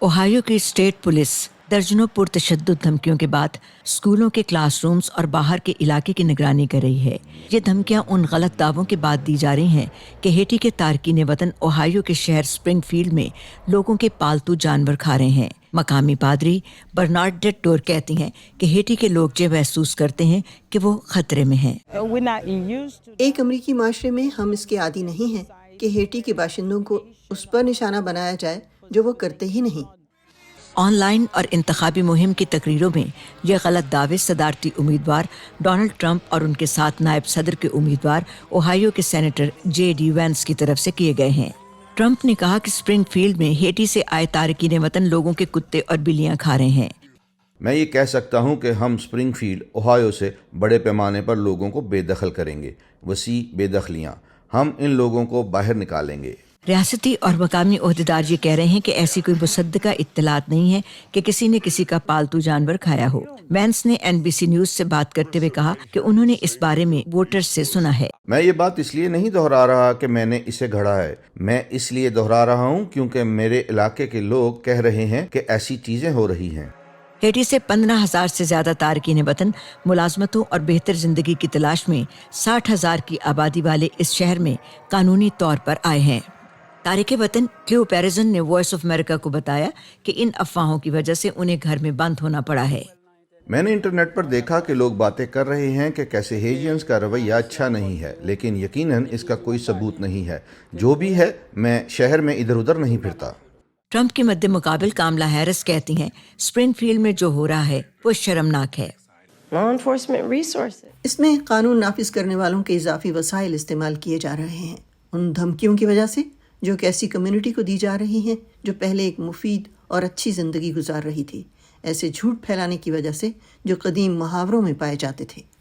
Ohio की state police दर्जनों पुरतशद्दुद धमकियों के बाद स्कूलों के क्लासरूम्स और बाहर के इलाके की निगरानी कर रही है। ये धमकियां उन गलत दावों के बाद दी जा रही हैं कि हेटी के तारकीन वतन ओहायो के शहर स्प्रिंगफील्ड में लोगों के पालतू जानवर खा रहे हैं। मकामी पादरी बर्नार्डेट टोर कहती हैं कि हेटी के लोग ये महसूस करते हैं कि वो खतरे में हैं। एक अमरीकी माशरे में हम इसके आदी नहीं हैं कि हेटी के बाशिंदों को उस पर निशाना बनाया जाए जो वो करते ही नहीं। ऑनलाइन और इंतखाबी मुहिम की तकरीरों में ये गलत दावे सदारती उम्मीदवार डोनाल्ड ट्रंप और उनके साथ नायब सदर के उम्मीदवार ओहायो के सेनेटर J.D. वैंस की तरफ से किए गए हैं। ट्रंप ने कहा कि स्प्रिंगफील्ड में हेटी से आए तारकीन वतन लोगों के कुत्ते और बिल्लियां खा रहे हैं। मैं ये कह सकता हूँ कि हम स्प्रिंगफील्ड ओहायो से बड़े पैमाने पर लोगों को बेदखल करेंगे। वसी बेदखलियाँ, हम इन लोगों को बाहर निकालेंगे। रियासती और मकामी ओहदेदार ये कह रहे हैं कि ऐसी कोई मुसद्दका इत्तलात नहीं है कि किसी ने किसी का पालतू जानवर खाया हो। वैंस ने NBC न्यूज से बात करते हुए कहा कि उन्होंने इस बारे में वोटर्स से सुना है। मैं ये बात इसलिए नहीं दोहरा रहा कि मैंने इसे घड़ा है, मैं इसलिए दोहरा रहा हूँ क्योंकि मेरे इलाके के लोग कह रहे हैं कि ऐसी चीजें हो रही हैं। हेटी से 15,000 से ज्यादा तारकीन वतन मुलाजमतों और बेहतर जिंदगी की तलाश में 60,000 की आबादी वाले इस शहर में कानूनी तौर पर आए हैं। तारिक वतन क्लियो पेरिसन ने वॉइस ऑफ अमेरिका को बताया कि इन अफवाहों की वजह से उन्हें घर में बंद होना पड़ा है। मैंने इंटरनेट पर देखा कि लोग बातें कर रहे हैं कि कैसे हेजियंस का रवैया अच्छा नहीं है, लेकिन यकीनन इसका कोई सबूत नहीं है। जो भी है, मैं शहर में इधर उधर नहीं फिरता। ट्रंप के मद्दे मुकाबिल कामला हैरिस कहती हैं स्प्रिंगफील्ड में जो हो रहा है वो शर्मनाक है। इसमें कानून नाफिज करने वालों के इजाफी वसाइल इस्तेमाल किए जा रहे हैं उन धमकियों की वजह से जो कि ऐसी कम्युनिटी को दी जा रही हैं जो पहले एक मुफीद और अच्छी ज़िंदगी गुजार रही थी, ऐसे झूठ फैलाने की वजह से जो कदीम मुहावरों में पाए जाते थे।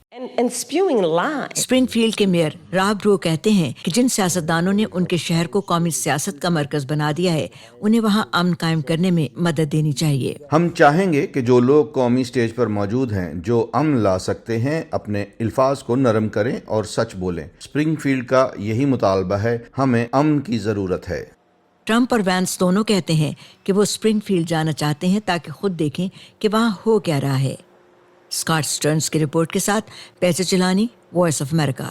स्प्रिंगफील्ड के मेयर रॉब रो कहते हैं कि जिन सियासतदानों ने उनके शहर को कौमी सियासत का मरकज बना दिया है, उन्हें वहां अमन कायम करने में मदद देनी चाहिए। हम चाहेंगे कि जो लोग कौमी स्टेज पर मौजूद हैं, जो अमन ला सकते हैं, अपने अल्फाज को नरम करें और सच बोलें। स्प्रिंगफील्ड का यही मुतालबा है, हमें अमन की जरूरत है। ट्रंप और वैंस दोनों कहते हैं कि वो स्प्रिंगफील्ड जाना चाहते हैं ताकि खुद देखें कि वहां हो क्या रहा है। स्कॉट स्टर्न्स की रिपोर्ट के साथ पैसे चिलानी, वॉइस ऑफ अमेरिका।